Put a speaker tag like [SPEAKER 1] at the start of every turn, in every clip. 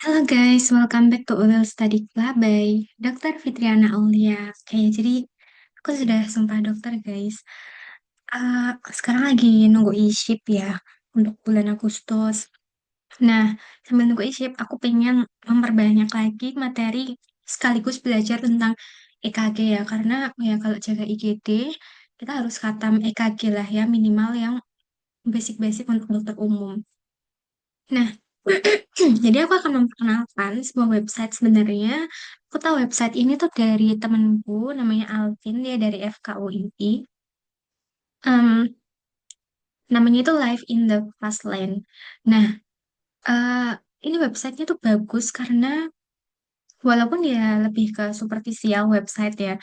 [SPEAKER 1] Halo guys, welcome back to Ulil Study Club by Dr. Fitriana Aulia. Oke, jadi aku sudah sumpah dokter guys. Sekarang lagi nunggu e-ship ya untuk bulan Agustus. Nah, sambil nunggu e-ship, aku pengen memperbanyak lagi materi sekaligus belajar tentang EKG ya. Karena ya kalau jaga IGD, kita harus khatam EKG lah ya, minimal yang basic-basic untuk dokter umum. Nah, jadi aku akan memperkenalkan sebuah website sebenarnya. Aku tahu website ini tuh dari temenku, namanya Alvin, dia dari FKUII. Em, Namanya itu Live in the Fast Lane. Nah, eh, ini websitenya tuh bagus karena walaupun dia lebih ke superficial website ya,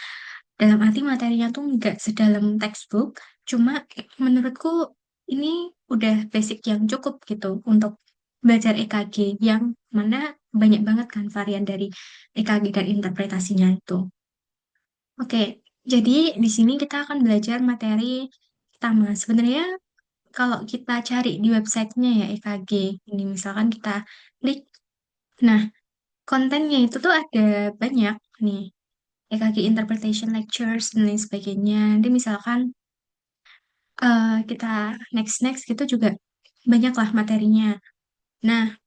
[SPEAKER 1] dalam arti materinya tuh nggak sedalam textbook, cuma menurutku ini udah basic yang cukup gitu untuk belajar EKG yang mana banyak banget kan varian dari EKG dan interpretasinya itu. Oke, jadi di sini kita akan belajar materi pertama. Sebenarnya kalau kita cari di websitenya ya EKG, ini misalkan kita klik, nah kontennya itu tuh ada banyak nih. EKG interpretation lectures dan lain sebagainya. Nanti misalkan kita next gitu juga banyak lah materinya. Nah,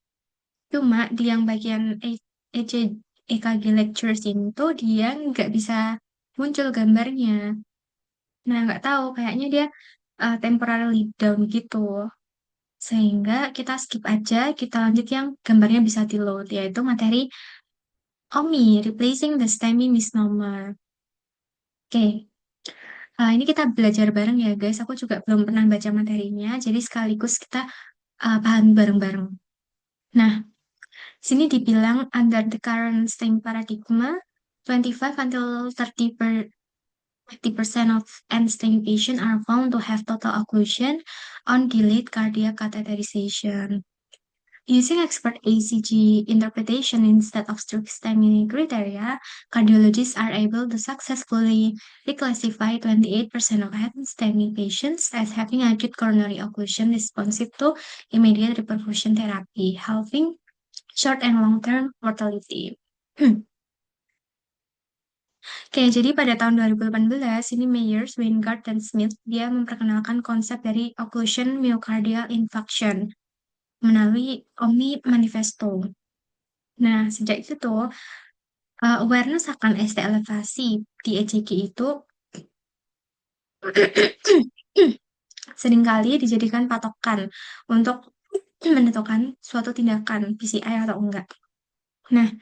[SPEAKER 1] cuma di yang bagian EC EKG lectures ini tuh dia nggak bisa muncul gambarnya. Nah, nggak tahu, kayaknya dia temporarily down gitu. Sehingga kita skip aja, kita lanjut yang gambarnya bisa di-load, yaitu materi OMI, Replacing the STEMI Misnomer. Oke, ini kita belajar bareng ya guys. Aku juga belum pernah baca materinya, jadi sekaligus kita pahami bareng-bareng. Nah, sini dibilang under the current STEM paradigma, 25 until 50% of end-stage patients are found to have total occlusion on delayed cardiac catheterization. Using expert ACG interpretation instead of strict STEMI criteria, cardiologists are able to successfully reclassify 28% of STEMI patients as having acute coronary occlusion responsive to immediate reperfusion therapy, halving short and long-term mortality. Oke, jadi pada tahun 2018, ini Meyers, Weingart, dan Smith, dia memperkenalkan konsep dari occlusion myocardial infarction melalui OMI Manifesto. Nah, sejak itu tuh, awareness akan ST elevasi di ECG itu seringkali dijadikan patokan untuk menentukan suatu tindakan PCI atau enggak. Nah,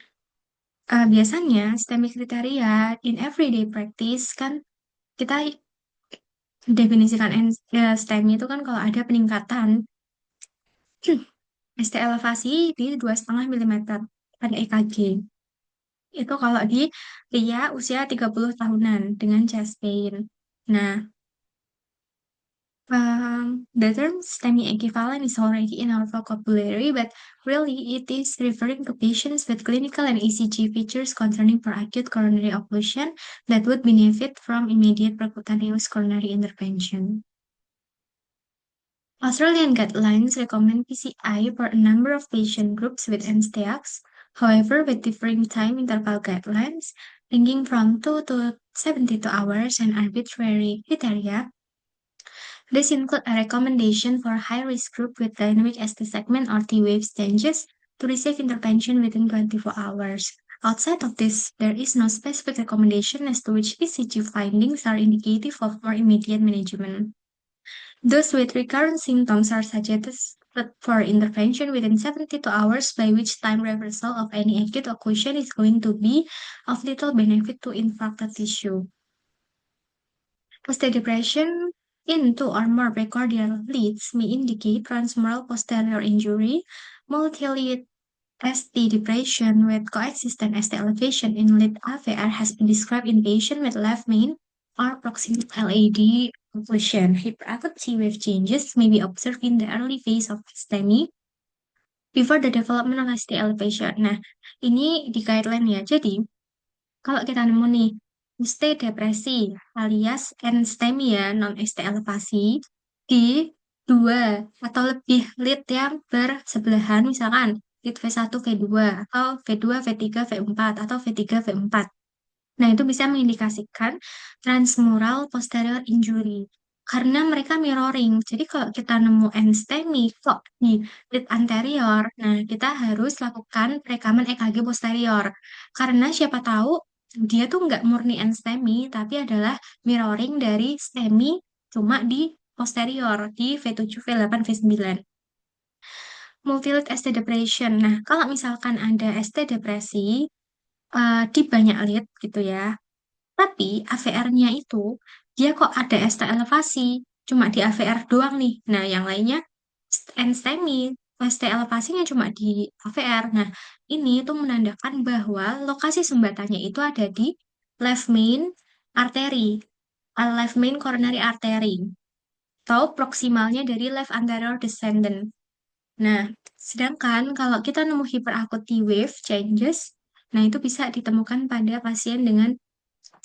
[SPEAKER 1] biasanya STEMI kriteria in everyday practice kan kita definisikan STEMI itu kan kalau ada peningkatan ST elevasi di 2,5 mm pada EKG. Itu kalau di pria usia 30 tahunan dengan chest pain. Nah, the term STEMI equivalent is already in our vocabulary, but really it is referring to patients with clinical and ECG features concerning for acute coronary occlusion that would benefit from immediate percutaneous coronary intervention. Australian guidelines recommend PCI for a number of patient groups with NSTEACs, however, with differing time interval guidelines, ranging from 2 to 72 hours and arbitrary criteria. This include a recommendation for high-risk group with dynamic ST segment or T-wave changes to receive intervention within 24 hours. Outside of this, there is no specific recommendation as to which ECG findings are indicative of more immediate management. Those with recurrent symptoms are suggested for intervention within 72 hours, by which time reversal of any acute occlusion is going to be of little benefit to infarcted tissue. Post-depression in two or more precordial leads may indicate transmural posterior injury. Multi-lead ST depression with coexistent ST elevation in lead AVR has been described in patients with left main or proximal LAD occlusion. Hyperacute T-wave changes may be observed in the early phase of STEMI before the development of ST elevation. Nah, ini di guideline ya. Jadi, kalau kita nemu nih, ST depresi alias NSTEMI ya, non-ST elevasi, di dua atau lebih lead yang bersebelahan, misalkan lead V1, V2, atau V2, V3, V4, atau V3, V4. Nah, itu bisa mengindikasikan transmural posterior injury. Karena mereka mirroring. Jadi kalau kita nemu NSTEMI kok di lead anterior, nah kita harus lakukan rekaman EKG posterior. Karena siapa tahu dia tuh nggak murni NSTEMI, tapi adalah mirroring dari STEMI cuma di posterior, di V7, V8, V9. Multilead ST depression. Nah, kalau misalkan ada ST depresi di banyak lead gitu ya, tapi AVR-nya itu dia kok ada ST elevasi, cuma di AVR doang nih. Nah, yang lainnya NSTEMI, ST elevasinya cuma di AVR. Nah, ini tuh menandakan bahwa lokasi sumbatannya itu ada di left main artery, left main coronary artery, atau proksimalnya dari left anterior descendant. Nah, sedangkan kalau kita nemu hyperacute wave changes, nah itu bisa ditemukan pada pasien dengan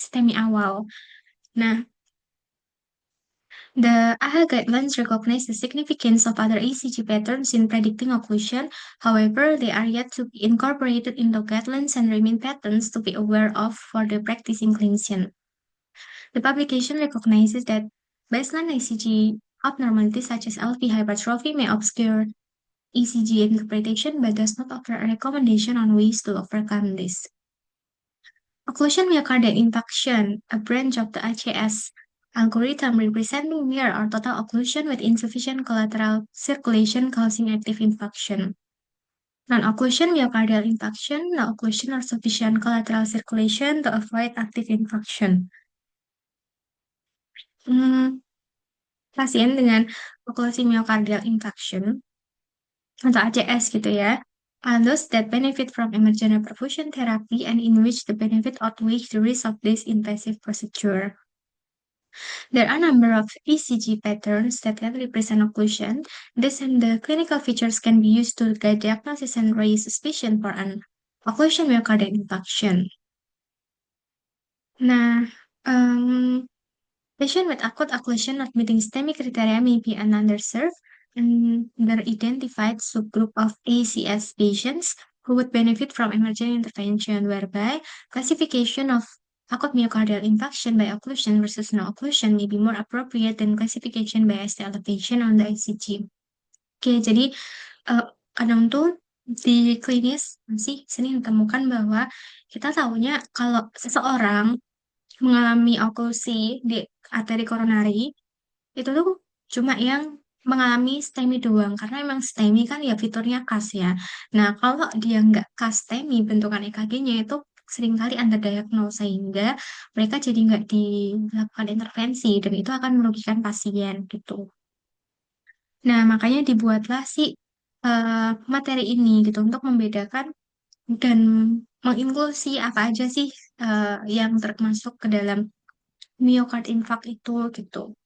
[SPEAKER 1] STEMI awal. Nah, the AHA guidelines recognize the significance of other ECG patterns in predicting occlusion. However, they are yet to be incorporated into guidelines and remain patterns to be aware of for the practicing clinician. The publication recognizes that baseline ECG abnormalities such as LV hypertrophy may obscure ECG interpretation but does not offer a recommendation on ways to overcome this. Occlusion myocardial infarction, a branch of the ICS algorithm representing mere or total occlusion with insufficient collateral circulation causing active infarction. Non-occlusion myocardial infarction, no occlusion or sufficient collateral circulation to avoid active infarction. Hmm, Pasien dengan occlusi myocardial infarction atau ACS gitu ya, are those that benefit from emergent perfusion therapy and in which the benefit outweighs the risk of this invasive procedure. There are a number of ECG patterns that can represent occlusion. This and the clinical features can be used to guide diagnosis and raise suspicion for an occlusion myocardial infarction. Nah, um, patient with acute occlusion not meeting STEMI criteria may be an underserved and identified subgroup of ACS patients who would benefit from emergent intervention, whereby classification of acute myocardial infarction by occlusion versus no occlusion may be more appropriate than classification by ST elevation on the ICG. Oke, jadi eh, kadang tuh di klinis masih sering ditemukan bahwa kita tahunya kalau seseorang mengalami oklusi di arteri koronari itu tuh cuma yang mengalami STEMI doang karena emang STEMI kan ya fiturnya CAS ya. Nah, kalau dia nggak CAS STEMI bentukan EKG-nya itu seringkali underdiagnosed sehingga mereka jadi nggak dilakukan intervensi dan itu akan merugikan pasien gitu. Nah, makanya dibuatlah si materi ini gitu untuk membedakan dan menginklusi apa aja sih yang termasuk ke dalam myocard infarct itu gitu.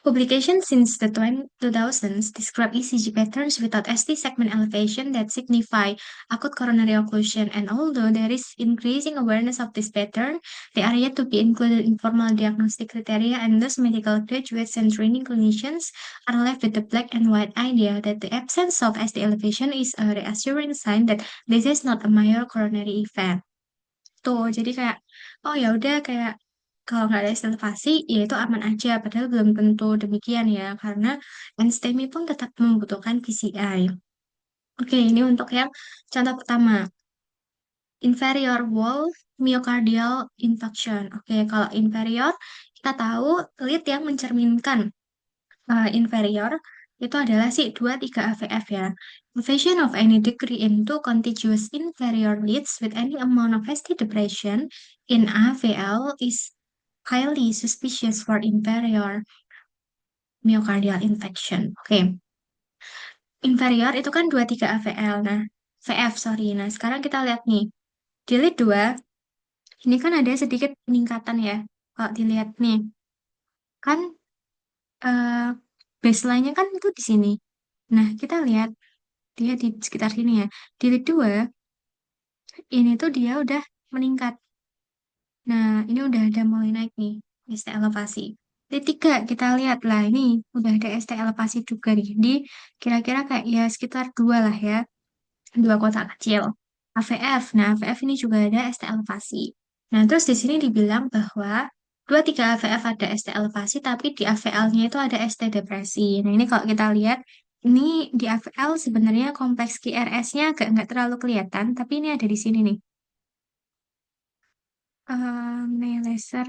[SPEAKER 1] Publications since the 2000s describe ECG patterns without ST segment elevation that signify acute coronary occlusion, and although there is increasing awareness of this pattern, they are yet to be included in formal diagnostic criteria, and thus medical graduates and training clinicians are left with the black and white idea that the absence of ST elevation is a reassuring sign that this is not a major coronary event. Tuh, jadi kayak, oh ya udah kayak kalau nggak ada inovasi, ya itu aman aja. Padahal belum tentu demikian ya, karena NSTEMI pun tetap membutuhkan PCI. Oke, ini untuk yang contoh pertama, inferior wall myocardial infarction. Oke, kalau inferior, kita tahu lead yang mencerminkan inferior itu adalah si 2-3 AVF ya. Invasion of any degree into contiguous inferior leads with any amount of ST depression in AVL is highly suspicious for inferior myocardial infection. Oke, inferior itu kan 2-3 AVL. Nah, VF, sorry. Nah, sekarang kita lihat nih. Di lead 2, ini kan ada sedikit peningkatan ya. Kalau dilihat nih, kan eh, baseline-nya kan itu di sini. Nah, kita lihat dia di sekitar sini ya. Di lead 2, ini tuh dia udah meningkat. Nah, ini udah ada mulai naik nih, ST elevasi. Tiga, kita lihat lah, ini udah ada ST elevasi juga nih. Di kira-kira kayak ya sekitar dua lah ya, dua kotak kecil. AVF, nah AVF ini juga ada ST elevasi. Nah terus di sini dibilang bahwa dua tiga AVF ada ST elevasi, tapi di AVL-nya itu ada ST depresi. Nah ini kalau kita lihat, ini di AVL sebenarnya kompleks QRS-nya agak nggak terlalu kelihatan, tapi ini ada di sini nih. Nih laser,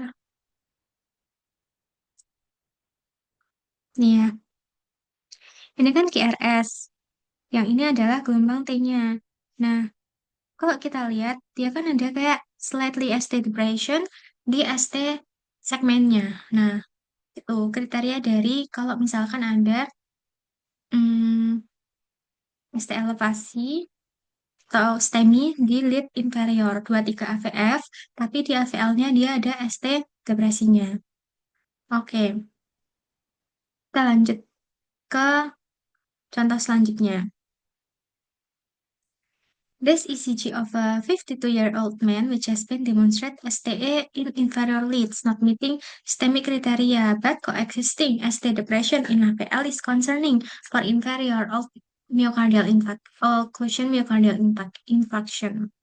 [SPEAKER 1] nih ya. Ini kan QRS. Yang ini adalah gelombang T-nya. Nah, kalau kita lihat, dia kan ada kayak slightly ST depression di ST segmennya. Nah, itu kriteria dari kalau misalkan ada hmm, ST elevasi atau STEMI di lead inferior 23 AVF, tapi di AVL-nya dia ada ST depresinya. Oke, kita lanjut ke contoh selanjutnya. This ECG of a 52-year-old man which has been demonstrated STA in inferior leads not meeting STEMI criteria but coexisting ST depression in APL is concerning for inferior of myocardial occlusion myocardial infarction.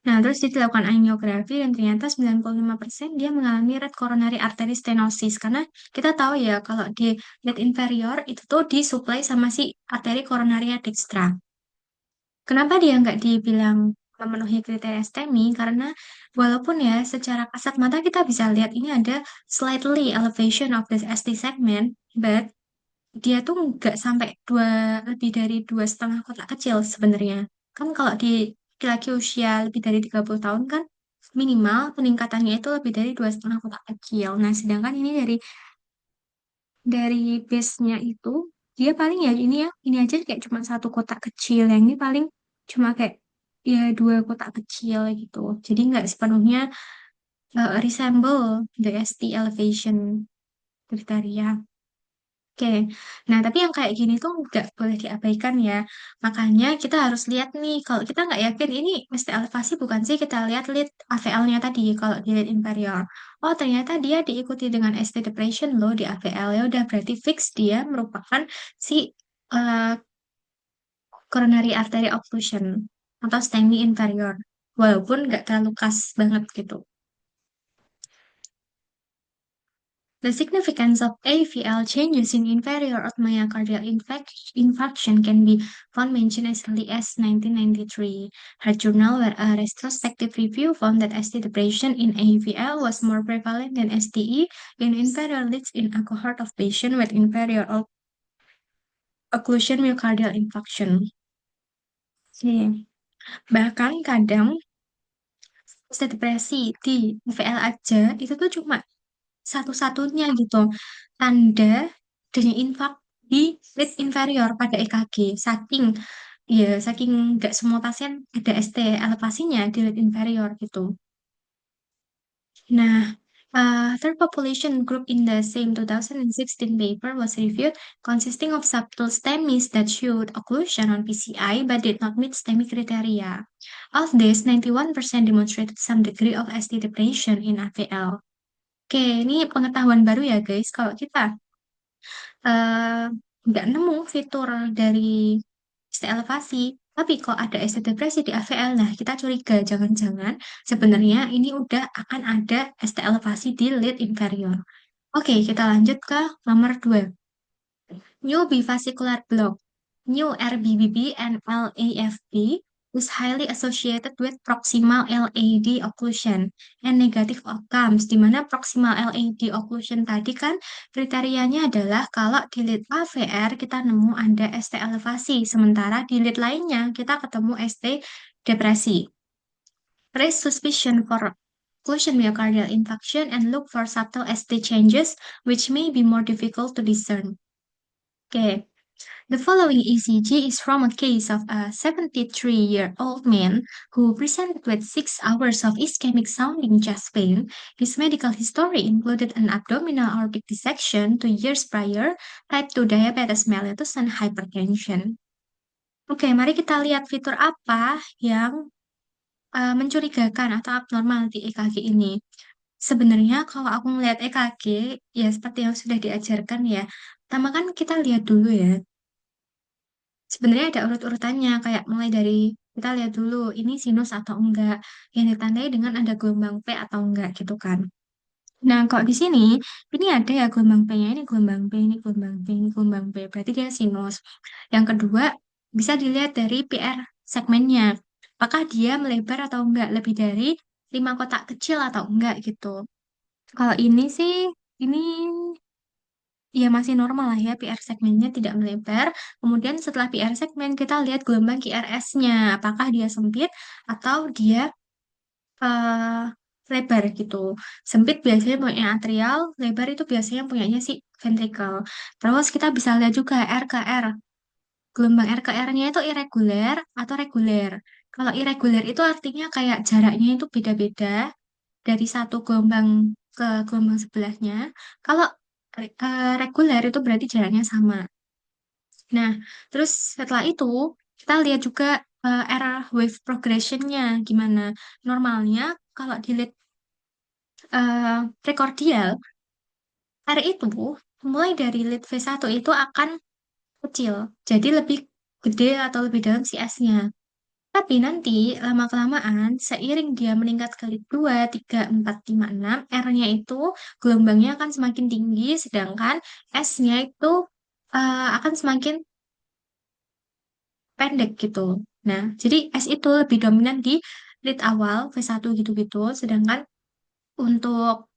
[SPEAKER 1] Nah, terus dia dilakukan angiografi dan ternyata 95% dia mengalami right coronary artery stenosis karena kita tahu ya kalau di lead inferior itu tuh disuplai sama si arteri koronaria dextra. Kenapa dia nggak dibilang memenuhi kriteria STEMI? Karena walaupun ya secara kasat mata kita bisa lihat ini ada slightly elevation of the ST segment, but dia tuh nggak sampai lebih dari dua setengah kotak kecil sebenarnya. Kan kalau di laki-laki usia lebih dari 30 tahun kan minimal peningkatannya itu lebih dari dua setengah kotak kecil. Nah, sedangkan ini dari base-nya itu dia paling ya ini aja kayak cuma satu kotak kecil, yang ini paling cuma kayak ya dua kotak kecil gitu, jadi nggak sepenuhnya resemble the ST elevation kriteria. Oke, nah tapi yang kayak gini tuh nggak boleh diabaikan ya. Makanya kita harus lihat nih, kalau kita nggak yakin ini mesti elevasi bukan sih, kita lihat lead AVL-nya tadi, kalau di lead inferior. Oh ternyata dia diikuti dengan ST depression loh di AVL, ya udah berarti fix dia merupakan si eh, coronary artery occlusion atau STEMI inferior. Walaupun nggak terlalu khas banget gitu. The significance of AVL changes in inferior of myocardial infarction can be found mentioned as early as 1993. Her journal, where a retrospective review found that ST depression in AVL was more prevalent than STE in inferior leads in a cohort of patients with inferior occlusion myocardial infarction. Oke. Bahkan kadang ST depresi di AVL aja itu tuh cuma satu-satunya gitu tanda adanya infak di lead inferior pada EKG, saking nggak semua pasien ada ST elevasinya di lead inferior gitu. Nah, third population group in the same 2016 paper was reviewed, consisting of subtle STEMIs that showed occlusion on PCI but did not meet STEMI criteria. Of this, 91% demonstrated some degree of ST depression in AVL. Oke, ini pengetahuan baru ya guys. Kalau kita eh, nggak nemu fitur dari ST elevasi, tapi kok ada ST depresi di AVL, nah kita curiga jangan-jangan sebenarnya ini udah akan ada ST elevasi di lead inferior. Oke, kita lanjut ke nomor 2. New bivascular block, new RBBB and LAFB is highly associated with proximal LAD occlusion and negative outcomes, di mana proximal LAD occlusion tadi kan kriterianya adalah kalau di lead AVR kita nemu ada ST elevasi, sementara di lead lainnya kita ketemu ST depresi. Raise suspicion for occlusion myocardial infarction and look for subtle ST changes which may be more difficult to discern. Oke, the following ECG is from a case of a 73-year-old man who presented with 6 hours of ischemic sounding chest pain. His medical history included an abdominal aortic dissection 2 years prior, type 2 diabetes mellitus, and hypertension. Oke, mari kita lihat fitur apa yang mencurigakan atau abnormal di EKG ini. Sebenarnya kalau aku ngelihat EKG, ya seperti yang sudah diajarkan ya. Pertama kan kita lihat dulu ya. Sebenarnya ada urut-urutannya, kayak mulai dari kita lihat dulu ini sinus atau enggak, yang ditandai dengan ada gelombang P atau enggak gitu kan. Nah, kalau di sini, ini ada ya gelombang P-nya, ini gelombang P, ini gelombang P, ini gelombang P, berarti dia sinus. Yang kedua, bisa dilihat dari PR segmennya. Apakah dia melebar atau enggak, lebih dari 5 kotak kecil atau enggak gitu. Kalau ini sih, ini ya masih normal lah ya, PR segmennya tidak melebar. Kemudian setelah PR segmen, kita lihat gelombang QRS-nya. Apakah dia sempit atau dia eh, lebar gitu. Sempit biasanya punya atrial, lebar itu biasanya punyanya si ventricle. Terus kita bisa lihat juga R ke R. Gelombang R ke R-nya itu irregular atau reguler. Kalau irregular itu artinya kayak jaraknya itu beda-beda dari satu gelombang ke gelombang sebelahnya. Kalau reguler itu berarti jaraknya sama. Nah, terus setelah itu kita lihat juga error wave progression-nya gimana. Normalnya kalau di lead prekordial, R itu mulai dari lead V1 itu akan kecil. Jadi lebih gede atau lebih dalam si S-nya. Tapi nanti lama-kelamaan seiring dia meningkat ke lead 2, 3, 4, 5, 6, R-nya itu gelombangnya akan semakin tinggi, sedangkan S-nya itu akan semakin pendek gitu. Nah, jadi S itu lebih dominan di lead awal V1 gitu-gitu, sedangkan untuk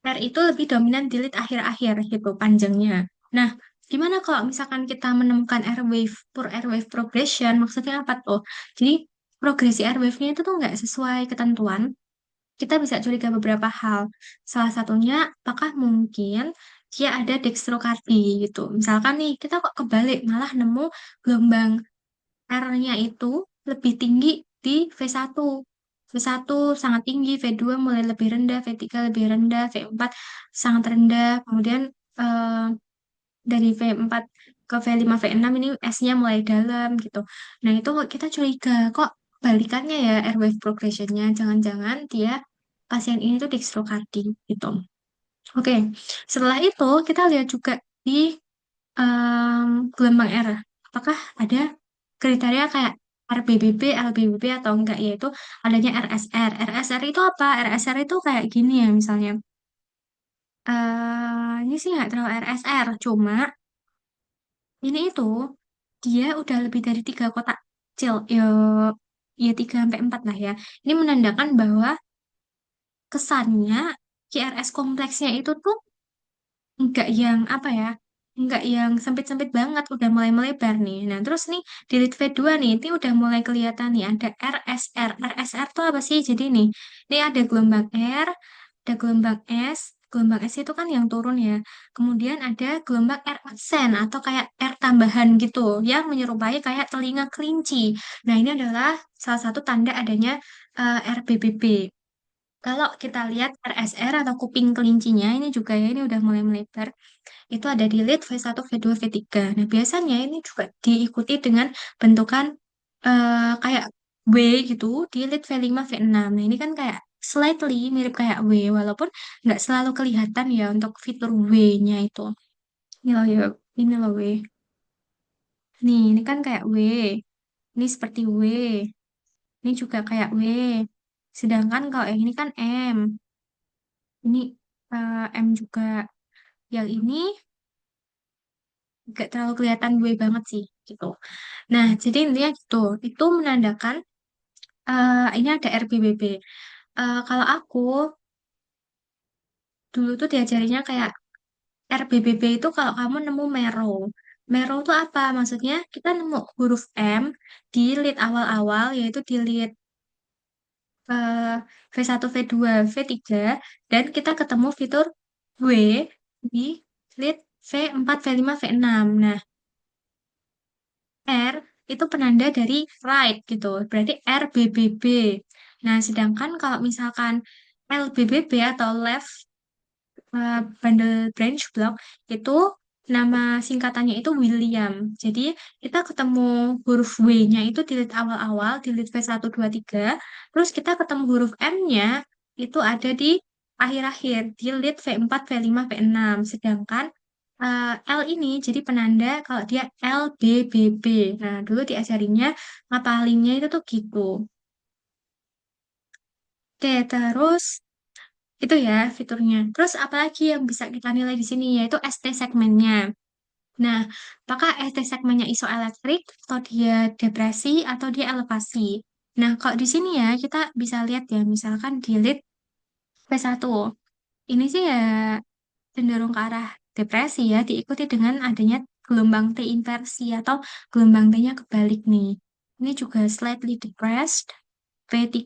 [SPEAKER 1] R itu lebih dominan di lead akhir-akhir gitu panjangnya. Nah, gimana kalau misalkan kita menemukan air wave, pure air wave progression, maksudnya apa tuh? Jadi, progresi air wave-nya itu tuh nggak sesuai ketentuan. Kita bisa curiga beberapa hal. Salah satunya, apakah mungkin dia ada dextrocardi gitu. Misalkan nih, kita kok kebalik, malah nemu gelombang R-nya itu lebih tinggi di V1. V1 sangat tinggi, V2 mulai lebih rendah, V3 lebih rendah, V4 sangat rendah. Kemudian eh, dari V4 ke V5, V6 ini S-nya mulai dalam gitu. Nah, itu kita curiga, kok balikannya ya airwave progression-nya. Jangan-jangan dia pasien ini tuh dextrocardi gitu. Oke, setelah itu kita lihat juga di gelombang R. Apakah ada kriteria kayak RBBB, LBBB atau enggak, yaitu adanya RSR. RSR itu apa? RSR itu kayak gini ya misalnya. Ini sih nggak terlalu RSR, cuma ini itu dia udah lebih dari 3 kotak kecil. Ya, ya 3 sampai 4 lah ya. Ini menandakan bahwa kesannya QRS kompleksnya itu tuh enggak yang apa ya, enggak yang sempit-sempit banget, udah mulai melebar nih. Nah, terus nih di lead V2 nih, ini udah mulai kelihatan nih ada RSR. RSR tuh apa sih? Jadi nih, ini ada gelombang R, ada gelombang S. Gelombang S itu kan yang turun ya. Kemudian ada gelombang R aksen atau kayak R tambahan gitu yang menyerupai kayak telinga kelinci. Nah, ini adalah salah satu tanda adanya RBBB. Kalau kita lihat RSR atau kuping kelincinya ini juga ya, ini udah mulai melebar. Itu ada di lead V1, V2, V3. Nah, biasanya ini juga diikuti dengan bentukan kayak W gitu di lead V5, V6. Nah, ini kan kayak slightly mirip kayak W, walaupun nggak selalu kelihatan ya untuk fitur W-nya itu. Ini loh, ya, ini loh W. Nih, ini kan kayak W. Ini seperti W. Ini juga kayak W. Sedangkan kalau yang ini kan M. Ini M juga. Yang ini gak terlalu kelihatan gue banget sih gitu. Nah, jadi intinya gitu. Itu menandakan ini ada RBBB. Kalau aku dulu tuh diajarinya kayak RBBB itu kalau kamu nemu Mero. Mero itu apa? Maksudnya kita nemu huruf M di lead awal-awal, yaitu di lead eh, V1, V2, V3, dan kita ketemu fitur W di lead V4, V5, V6. Nah, R itu penanda dari right gitu. Berarti RBBB. Nah, sedangkan kalau misalkan LBBB atau left bundle branch block itu nama singkatannya itu William. Jadi kita ketemu huruf W-nya itu di lead awal-awal, di lead V1, 2, 3. Terus kita ketemu huruf M-nya itu ada di akhir-akhir di lead V4, V5, V6. Sedangkan L ini jadi penanda kalau dia LBBB. Nah, dulu diajarinnya ngapalinnya itu tuh gitu. Oke, terus itu ya fiturnya. Terus apalagi yang bisa kita nilai di sini yaitu ST segmennya. Nah, apakah ST segmennya isoelektrik atau dia depresi atau dia elevasi? Nah, kalau di sini ya kita bisa lihat ya, misalkan di lead P1. Ini sih ya cenderung ke arah depresi ya, diikuti dengan adanya gelombang T inversi atau gelombang T-nya kebalik nih. Ini juga slightly depressed. V3,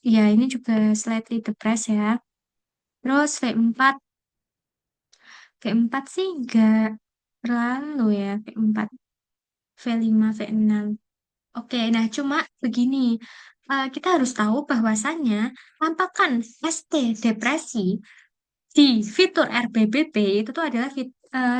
[SPEAKER 1] ya ini juga slightly depressed ya. Terus V4 sih nggak terlalu ya, V4, V5, V6. Oke, nah cuma begini, kita harus tahu bahwasannya tampakan ST depresi di fitur RBBB itu tuh adalah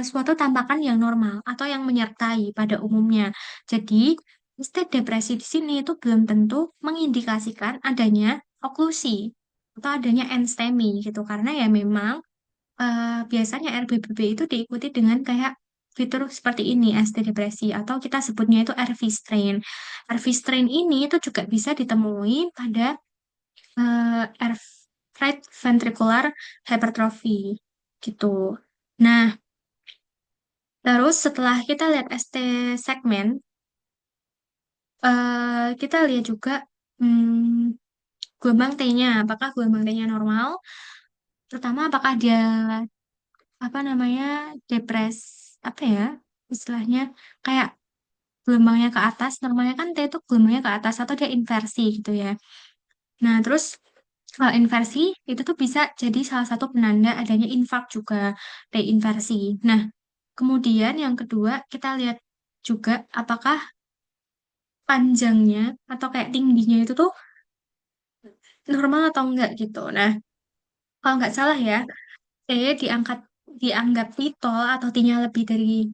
[SPEAKER 1] suatu tampakan yang normal atau yang menyertai pada umumnya. Jadi, state depresi di sini itu belum tentu mengindikasikan adanya oklusi atau adanya enstemi gitu. Karena ya memang biasanya RBBB itu diikuti dengan kayak fitur seperti ini, ST depresi atau kita sebutnya itu RV strain. RV strain ini itu juga bisa ditemui pada eh, right ventricular hypertrophy gitu. Nah, terus setelah kita lihat ST segmen, kita lihat juga gelombang T-nya. Apakah gelombang T-nya normal? Terutama apakah dia apa namanya depres apa ya istilahnya kayak gelombangnya ke atas. Normalnya kan T itu gelombangnya ke atas atau dia inversi gitu ya. Nah, terus kalau inversi itu tuh bisa jadi salah satu penanda adanya infark juga, T inversi. Nah, kemudian yang kedua kita lihat juga apakah panjangnya atau kayak tingginya itu tuh normal atau enggak gitu. Nah, kalau nggak salah ya, T dianggap T-tol atau T-nya lebih dari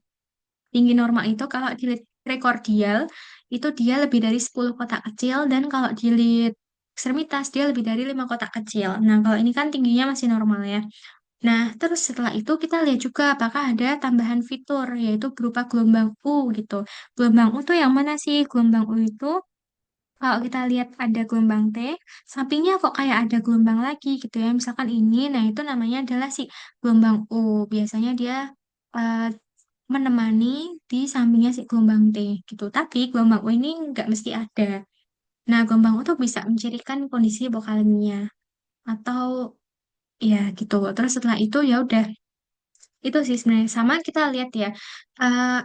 [SPEAKER 1] tinggi normal itu kalau di lead prekordial itu dia lebih dari 10 kotak kecil dan kalau di lead ekstremitas dia lebih dari 5 kotak kecil. Nah, kalau ini kan tingginya masih normal ya. Nah, terus setelah itu kita lihat juga apakah ada tambahan fitur yaitu berupa gelombang U gitu. Gelombang U tuh yang mana sih? Gelombang U itu kalau kita lihat ada gelombang T, sampingnya kok kayak ada gelombang lagi gitu ya. Misalkan ini, nah itu namanya adalah si gelombang U. Biasanya dia eh, menemani di sampingnya si gelombang T gitu. Tapi gelombang U ini nggak mesti ada. Nah, gelombang U tuh bisa mencirikan kondisi hipokalemia atau ya gitu. Terus setelah itu ya udah itu sih sebenarnya sama kita lihat ya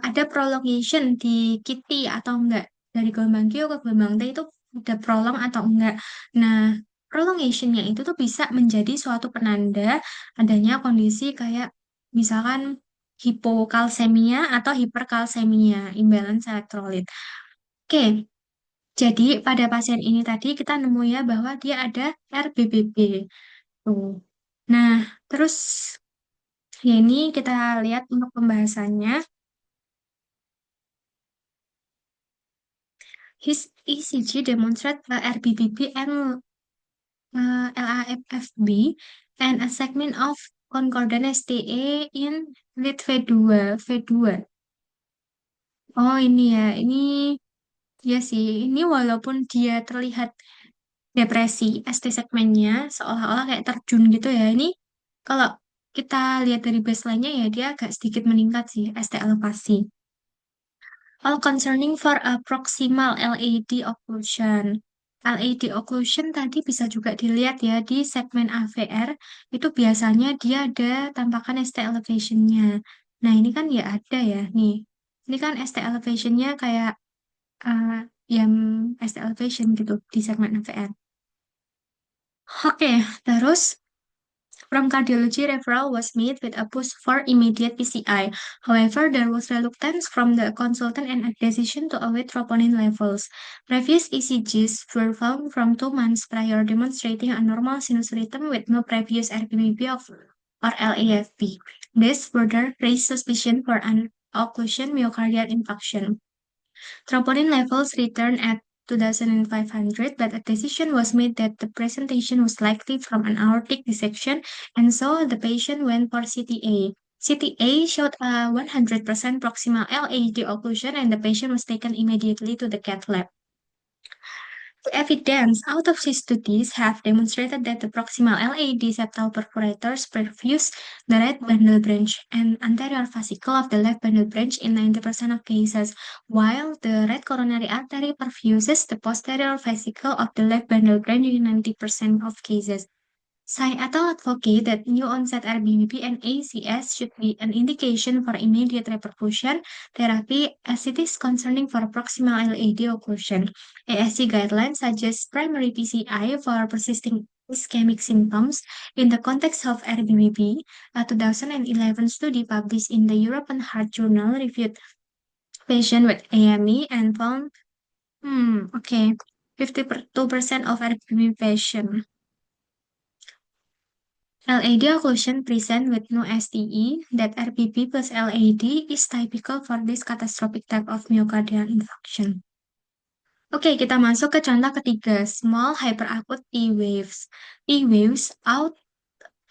[SPEAKER 1] ada prolongation di KITI atau enggak dari gelombang Q ke gelombang T itu ada prolong atau enggak. Nah, prolongationnya itu tuh bisa menjadi suatu penanda adanya kondisi kayak misalkan hipokalsemia atau hiperkalsemia, imbalance elektrolit. Oke, jadi pada pasien ini tadi kita nemu ya bahwa dia ada RBBB. Tuh. Nah, terus ya ini kita lihat untuk pembahasannya. His ECG demonstrate RBBB and LAFB and a segment of concordant STA in lead V2. V2. Oh ini ya, ini ya sih. Ini walaupun dia terlihat depresi, ST segmennya seolah-olah kayak terjun gitu ya. Ini kalau kita lihat dari baseline-nya ya dia agak sedikit meningkat sih ST elevasi. All concerning for a proximal LAD occlusion. LAD occlusion tadi bisa juga dilihat ya di segmen AVR, itu biasanya dia ada tampakan ST elevation-nya. Nah, ini kan ya ada ya, nih. Ini kan ST elevation-nya kayak uh, yang ST elevation gitu di segmen AVR. Oke, terus from cardiology, referral was made with a push for immediate PCI. However, there was reluctance from the consultant and a decision to await troponin levels. Previous ECGs were found from 2 months prior, demonstrating a normal sinus rhythm with no previous RPBB or LAFB. This further raised suspicion for an occlusion myocardial infarction. Troponin levels returned at 2,500, but a decision was made that the presentation was likely from an aortic dissection, and so the patient went for CTA. CTA showed a 100% proximal LAD occlusion, and the patient was taken immediately to the cath lab. The evidence autopsy studies have demonstrated that the proximal LAD septal perforators perfuse the right bundle branch and anterior fascicle of the left bundle branch in 90% of cases, while the right coronary artery perfuses the posterior fascicle of the left bundle branch in 90% of cases. Seattle advocate that new onset RBBP and ACS should be an indication for immediate repercussion therapy as it is concerning for proximal LAD occlusion. ASC guidelines suggest primary PCI for persisting ischemic symptoms in the context of RBBP. A 2011 study published in the European Heart Journal reviewed patients with AME and found, okay, 52% of RBBP patients LAD occlusion present with no STE, that RBP plus LAD is typical for this catastrophic type of myocardial infarction. Oke, kita masuk ke contoh ketiga, small hyperacute T waves. T waves out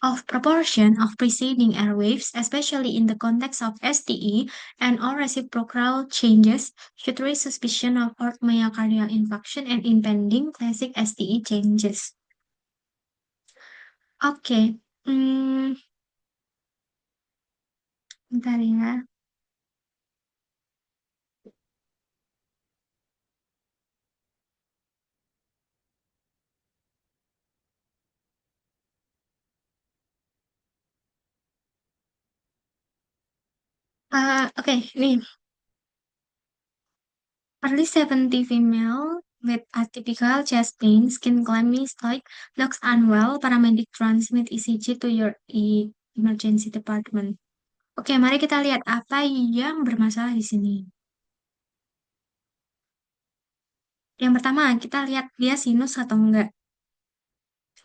[SPEAKER 1] of proportion of preceding air waves, especially in the context of STE and all reciprocal changes, should raise suspicion of short myocardial infarction and impending classic STE changes. Oke, hmm, bentar ya. Oke, nih, early 70 female with atypical chest pain, skin clammy, like looks unwell, paramedic transmit ECG to your emergency department. Oke, mari kita lihat apa yang bermasalah di sini. Yang pertama, kita lihat dia sinus atau enggak.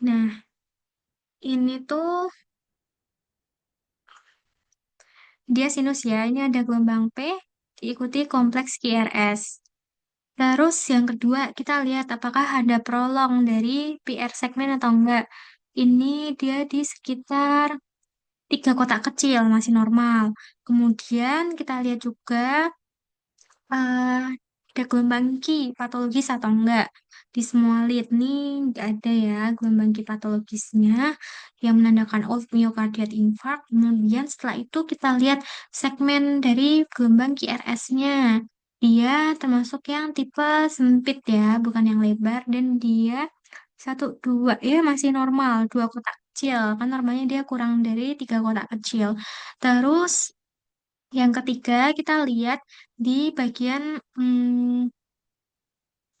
[SPEAKER 1] Nah, ini tuh dia sinus ya. Ini ada gelombang P, diikuti kompleks QRS. Terus yang kedua, kita lihat apakah ada prolong dari PR segmen atau enggak. Ini dia di sekitar 3 kotak kecil, masih normal. Kemudian kita lihat juga eh, ada gelombang Ki patologis atau enggak. Di semua lead nih enggak ada ya gelombang Ki patologisnya yang menandakan off myocardial infarct. Kemudian setelah itu kita lihat segmen dari gelombang QRS-nya. Dia termasuk yang tipe sempit ya, bukan yang lebar. Dan dia 1, 2, ya masih normal. 2 kotak kecil, kan normalnya dia kurang dari 3 kotak kecil. Terus yang ketiga, kita lihat di bagian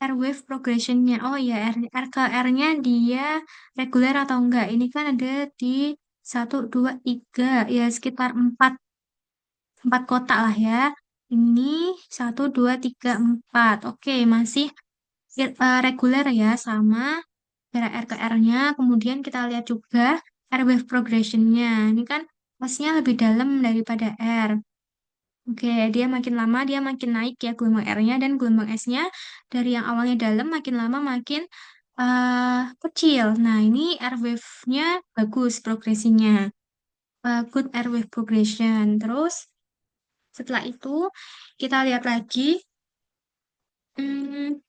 [SPEAKER 1] air wave progression-nya. Oh ya, R ke R-nya dia reguler atau enggak. Ini kan ada di 1, 2, 3, ya sekitar 4 kotak lah ya. Ini 1, 2, 3, 4. Oke, masih reguler ya, sama dari R ke R-nya. Kemudian kita lihat juga air wave progression-nya. Ini kan pasnya lebih dalam daripada R. Oke, dia makin lama dia makin naik ya gelombang R-nya dan gelombang S-nya dari yang awalnya dalam makin lama makin kecil. Nah, ini air wave-nya bagus progresinya. Good air wave progression. Terus setelah itu kita lihat lagi hmm,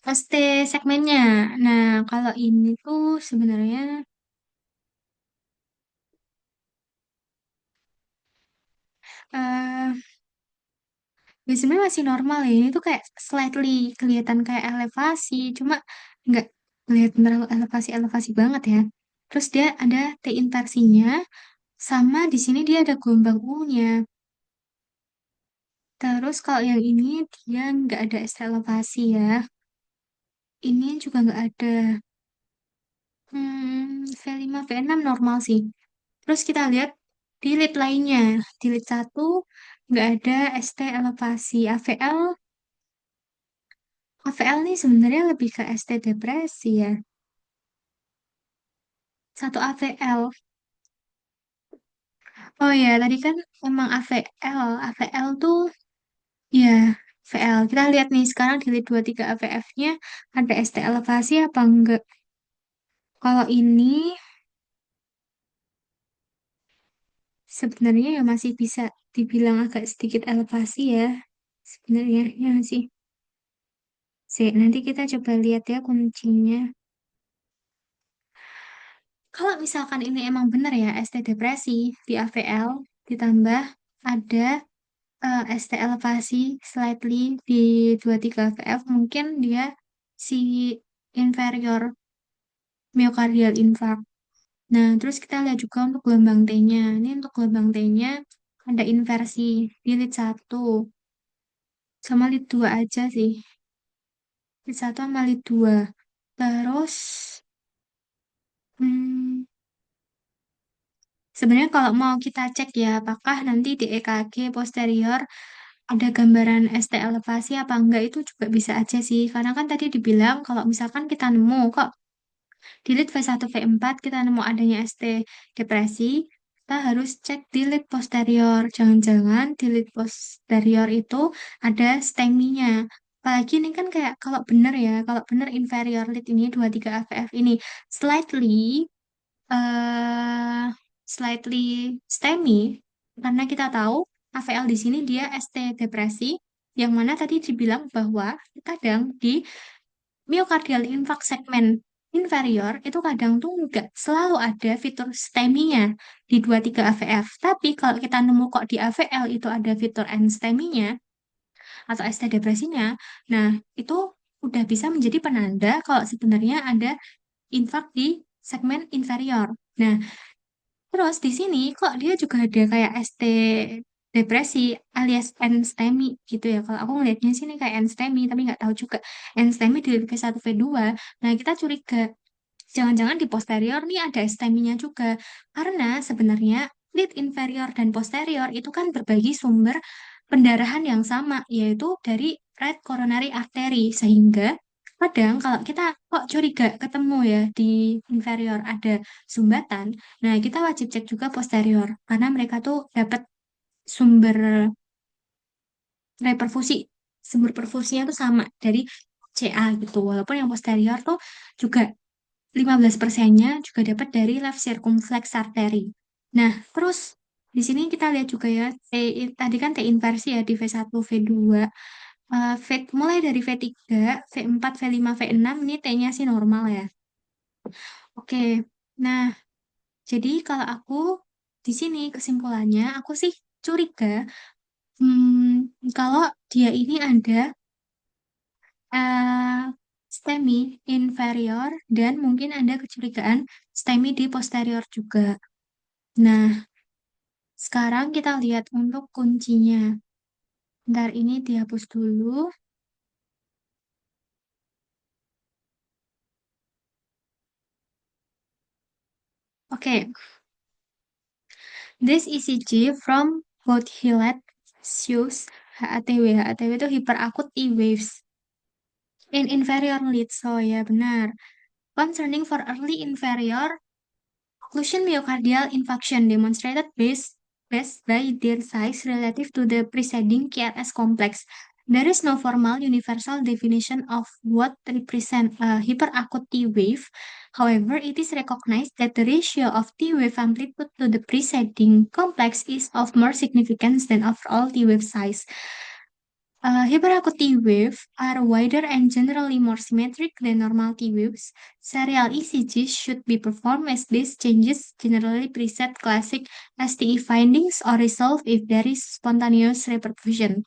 [SPEAKER 1] ST segmennya. Nah, kalau ini tuh sebenarnya eh ya sebenarnya masih normal ya. Ini tuh kayak slightly kelihatan kayak elevasi, cuma nggak kelihatan terlalu elevasi-elevasi banget ya. Terus dia ada T inversinya, sama di sini dia ada gelombang U-nya. Terus kalau yang ini dia nggak ada ST elevasi ya. Ini juga nggak ada. V5, V6 normal sih. Terus kita lihat di lead lainnya. Di lead 1 nggak ada ST elevasi. AVL nih sebenarnya lebih ke ST depresi ya. Satu AVL. Oh ya, tadi kan emang AVL. AVL tuh Ya, VL. Kita lihat nih sekarang di lead 23 AVF-nya ada ST elevasi apa enggak. Kalau ini sebenarnya ya masih bisa dibilang agak sedikit elevasi ya. Sebenarnya ya masih. Sih, nanti kita coba lihat ya kuncinya. Kalau misalkan ini emang benar ya ST depresi di AVL ditambah ada ST elevasi slightly di 23 AVF mungkin dia si inferior myocardial infarct. Nah, terus kita lihat juga untuk gelombang T-nya. Ini untuk gelombang T-nya ada inversi di lead 1 sama lead 2 aja sih. Lead 1 sama lead 2. Terus hmm, sebenarnya kalau mau kita cek ya apakah nanti di EKG posterior ada gambaran ST elevasi apa enggak itu juga bisa aja sih. Karena kan tadi dibilang kalau misalkan kita nemu kok di lead V1, V4 kita nemu adanya ST depresi, kita harus cek di lead posterior. Jangan-jangan di lead posterior itu ada STEMI-nya. Apalagi ini kan kayak kalau benar ya, kalau benar inferior lead ini 23 AVF ini slightly eh slightly STEMI karena kita tahu AVL di sini dia ST depresi yang mana tadi dibilang bahwa kadang di myocardial infarct segmen inferior itu kadang tuh nggak selalu ada fitur STEMI-nya di 23 AVF. Tapi kalau kita nemu kok di AVL itu ada fitur N STEMI-nya atau ST depresinya, nah itu udah bisa menjadi penanda kalau sebenarnya ada infark di segmen inferior. Nah, terus di sini kok dia juga ada kayak ST depresi alias NSTEMI gitu ya. Kalau aku ngelihatnya sini kayak NSTEMI tapi nggak tahu juga NSTEMI di V1 V2. Nah, kita curiga jangan-jangan di posterior nih ada STEMI-nya juga. Karena sebenarnya lead inferior dan posterior itu kan berbagi sumber pendarahan yang sama yaitu dari right coronary artery sehingga kadang kalau kita kok curiga ketemu ya di inferior ada sumbatan. Nah, kita wajib cek juga posterior karena mereka tuh dapat sumber reperfusi, sumber perfusinya tuh sama dari CA gitu. Walaupun yang posterior tuh juga 15%-nya juga dapat dari left circumflex artery. Nah, terus di sini kita lihat juga ya, tadi kan T inversi ya di V1, V2, mulai dari V3, V4, V5, V6 ini T-nya sih normal ya. Oke, nah jadi kalau aku di sini kesimpulannya aku sih curiga kalau dia ini ada eh, STEMI inferior dan mungkin ada kecurigaan STEMI di posterior juga. Nah, sekarang kita lihat untuk kuncinya. Ntar ini dihapus dulu. Oke, this ECG from both Hillet shows HATW itu hyperakut E waves in inferior leads. So ya benar. Concerning for early inferior occlusion myocardial infarction demonstrated best by their size relative to the preceding KRS complex. There is no formal universal definition of what represent a hyperacute T wave. However, it is recognized that the ratio of T wave amplitude to the preceding complex is of more significance than overall T wave size. Hyperacute T waves are wider and generally more symmetric than normal T waves. Serial ECGs should be performed as these changes generally preset classic STE findings or resolve if there is spontaneous reperfusion.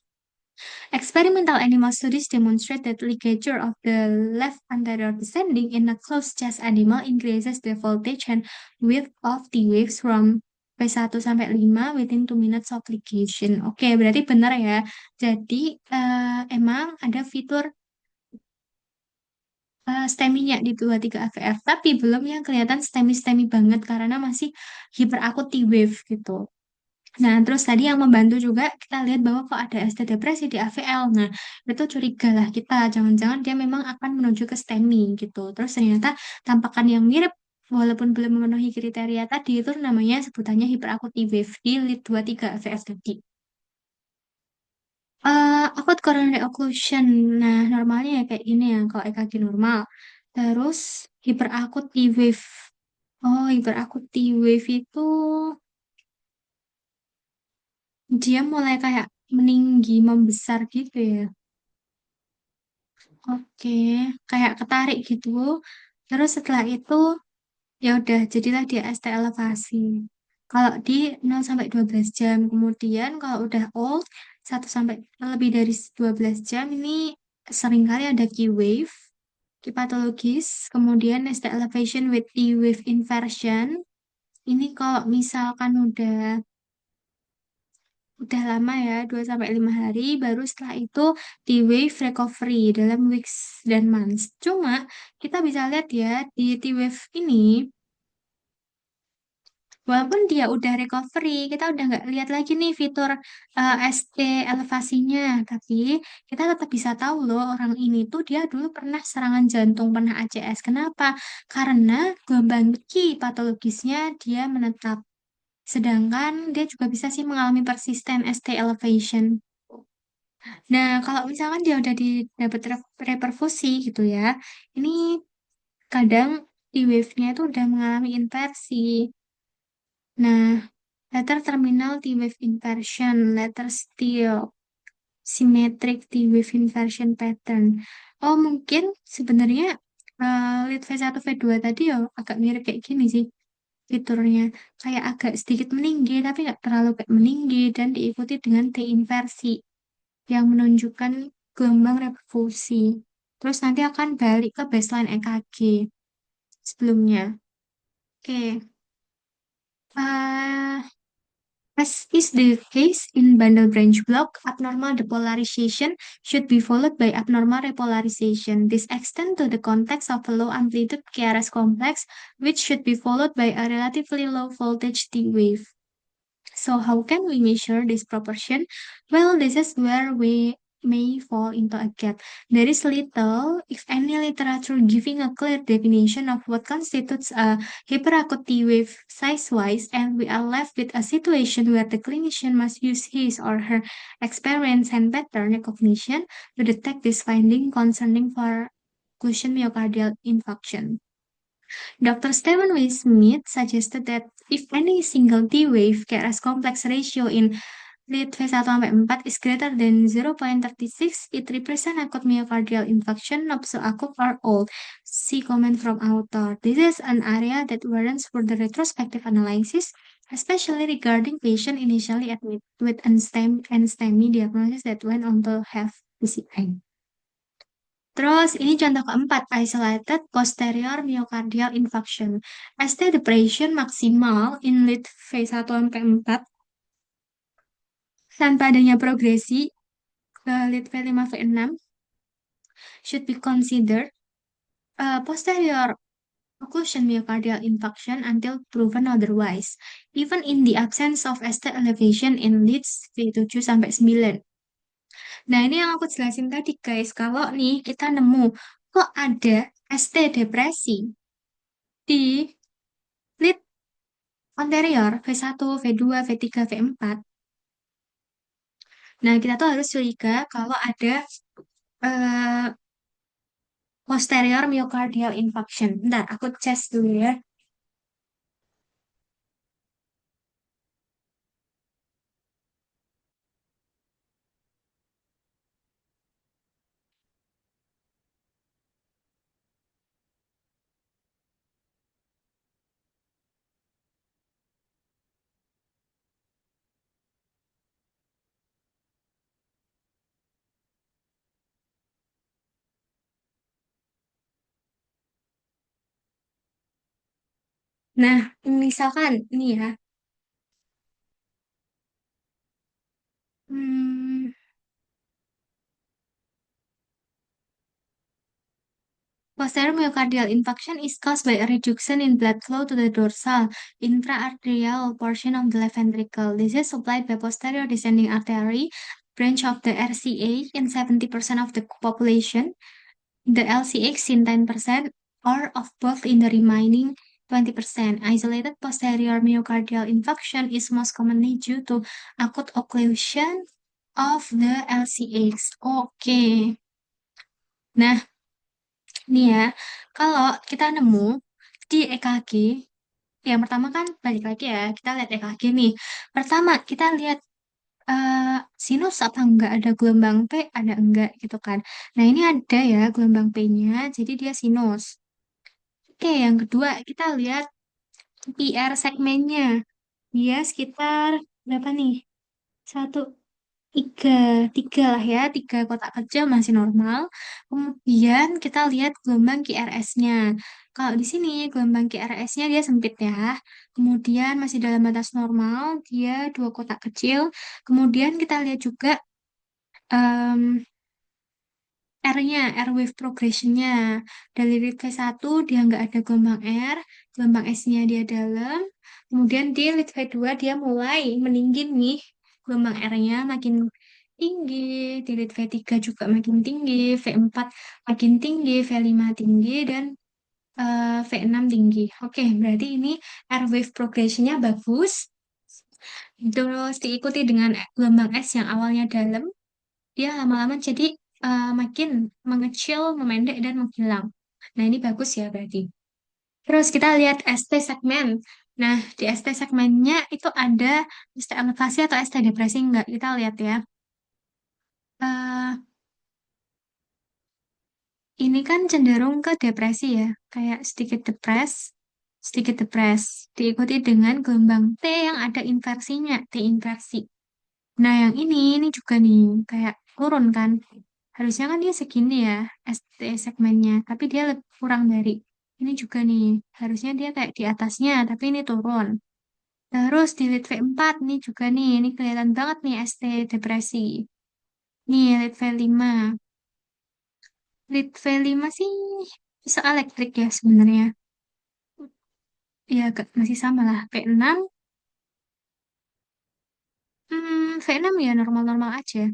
[SPEAKER 1] Experimental animal studies demonstrate that ligature of the left anterior descending in a closed chest animal increases the voltage and width of T waves from P1 sampai 5 within 2 minutes of ligation. Oke, berarti benar ya. Jadi emang ada fitur STEMI-nya di 23 AVF, tapi belum yang kelihatan STEMI-STEMI banget karena masih hiperakut T wave gitu. Nah, terus tadi yang membantu juga kita lihat bahwa kok ada ST depresi di AVL. Nah, itu curiga lah kita, jangan-jangan dia memang akan menuju ke STEMI gitu. Terus ternyata tampakan yang mirip walaupun belum memenuhi kriteria tadi itu namanya sebutannya hiperakut wave di lead 23 AVF tadi. Acute coronary occlusion. Nah, normalnya ya kayak gini ya, kalau EKG normal. Terus hiperakut T-wave. Oh, hiperakut T-wave itu dia mulai kayak meninggi, membesar gitu ya. Oke, kayak ketarik gitu. Terus setelah itu ya udah jadilah dia ST elevasi. Kalau di 0 sampai 12 jam. Kemudian kalau udah old 1 sampai lebih dari 12 jam ini seringkali ada Q wave, Q patologis, kemudian ST elevation with E wave inversion. Ini kalau misalkan udah lama ya, 2 sampai 5 hari, baru setelah itu di wave recovery dalam weeks dan months. Cuma kita bisa lihat ya, di T-wave ini, walaupun dia udah recovery, kita udah nggak lihat lagi nih fitur ST elevasinya, tapi kita tetap bisa tahu loh orang ini tuh dia dulu pernah serangan jantung, pernah ACS. Kenapa? Karena gelombang Ki patologisnya dia menetap. Sedangkan dia juga bisa sih mengalami persisten ST elevation. Nah, kalau misalkan dia udah dapat reperfusi gitu ya, ini kadang di wave-nya itu udah mengalami inversi. Nah, letter terminal T wave inversion, letter still, symmetric T wave inversion pattern. Oh, mungkin sebenarnya lead V1 V2 tadi ya agak mirip kayak gini sih fiturnya. Kayak agak sedikit meninggi, tapi nggak terlalu kayak meninggi dan diikuti dengan T inversi yang menunjukkan gelombang reperfusi. Terus nanti akan balik ke baseline EKG sebelumnya. Oke, uh, as is the case in bundle branch block, abnormal depolarization should be followed by abnormal repolarization. This extends to the context of a low amplitude KRS complex, which should be followed by a relatively low voltage T wave. So how can we measure this proportion? Well, this is where we may fall into a gap. There is little, if any, literature giving a clear definition of what constitutes a hyperacute T wave size-wise, and we are left with a situation where the clinician must use his or her experience and pattern recognition to detect this finding concerning for occlusion myocardial infarction. Dr. Stephen W. Smith suggested that if any single T wave KRS complex ratio in lead V1-4 is greater than 0.36, it represents acute myocardial infarction, not so acute or old. See comment from author. This is an area that warrants further retrospective analysis, especially regarding patient initially admitted with NSTEMI diagnosis that went on to have PCI. Terus ini contoh keempat, isolated posterior myocardial infarction. ST depression maksimal in lead V1 sampai 4 tanpa adanya progresi ke lead V5 V6 should be considered posterior occlusion myocardial infarction until proven otherwise, even in the absence of ST elevation in leads V7 sampai 9. Nah, ini yang aku jelasin tadi guys, kalau nih kita nemu kok ada ST depresi di lead anterior V1, V2, V3, V4. Nah, kita tuh harus curiga kalau ada eh, posterior myocardial infarction. Bentar, aku cek dulu ya. Nah, misalkan ini ya, hmm, posterior myocardial infarction is caused by a reduction in blood flow to the dorsal infraarterial portion of the left ventricle. This is supplied by posterior descending artery, branch of the RCA in 70% of the population, the LCX in 10%, or of both in the remaining 20%. Isolated posterior myocardial infarction is most commonly due to acute occlusion of the LCH. Oke. Nah, ini ya. Kalau kita nemu di EKG, yang pertama kan balik lagi ya, kita lihat EKG nih. Pertama, kita lihat sinus apa enggak, ada gelombang P, ada enggak gitu kan. Nah, ini ada ya gelombang P-nya, jadi dia sinus. Oke, yang kedua kita lihat PR segmennya. Dia sekitar berapa nih? Satu, tiga, tiga lah ya, tiga kotak kecil masih normal. Kemudian kita lihat gelombang QRS-nya. Kalau di sini gelombang QRS-nya dia sempit ya. Kemudian masih dalam batas normal, dia dua kotak kecil. Kemudian kita lihat juga R-nya, air wave progression-nya. Dari lead phase 1 dia nggak ada gelombang R, gelombang S-nya dia dalam. Kemudian di lead phase 2 dia mulai meninggi nih. Gelombang R-nya makin tinggi, di lead phase 3 juga makin tinggi, V4 makin tinggi, V5 tinggi, dan V6 tinggi. Oke, berarti ini air wave progression-nya bagus. Terus diikuti dengan gelombang S yang awalnya dalam, dia lama-lama jadi makin mengecil, memendek, dan menghilang. Nah, ini bagus ya berarti. Terus kita lihat ST segmen. Nah, di ST segmennya itu ada ST elevasi atau ST depresi enggak? Kita lihat ya. Eh, ini kan cenderung ke depresi ya, kayak sedikit depres, diikuti dengan gelombang T yang ada inversinya, T inversi. Nah, yang ini juga nih, kayak turun kan. Harusnya kan dia segini ya, ST segmennya. Tapi dia lebih kurang dari. Ini juga nih, harusnya dia kayak di atasnya, tapi ini turun. Terus di lead V4 nih juga nih, ini kelihatan banget nih ST depresi. Nih, lead V5. Lead V5 sih bisa elektrik ya sebenarnya. Ya, masih sama lah. V6, V6 ya normal-normal aja.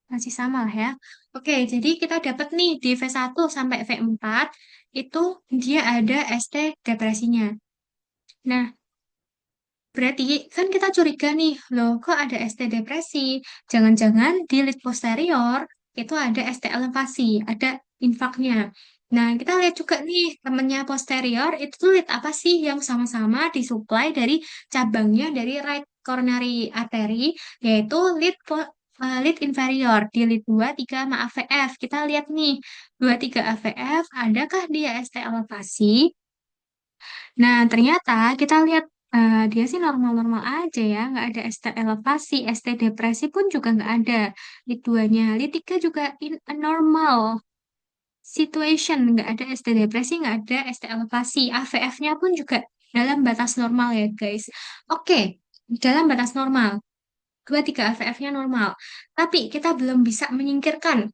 [SPEAKER 1] Masih sama lah ya. Oke, jadi kita dapat nih di V1 sampai V4 itu dia ada ST depresinya. Nah, berarti kan kita curiga nih, loh kok ada ST depresi? Jangan-jangan di lid posterior itu ada ST elevasi, ada infaknya. Nah, kita lihat juga nih temennya posterior itu tuh lid apa sih yang sama-sama disuplai dari cabangnya dari right coronary artery, yaitu lid inferior di lid 2, 3 sama AVF. Kita lihat nih, 2, 3 AVF, adakah dia ST elevasi? Nah, ternyata kita lihat dia sih normal-normal aja ya, nggak ada ST elevasi, ST depresi pun juga nggak ada. Lid 2-nya, lid 3 juga in a normal situation, nggak ada ST depresi, nggak ada ST elevasi. AVF-nya pun juga dalam batas normal ya guys. Oke, dalam batas normal. 2, 3 AVF-nya normal. Tapi kita belum bisa menyingkirkan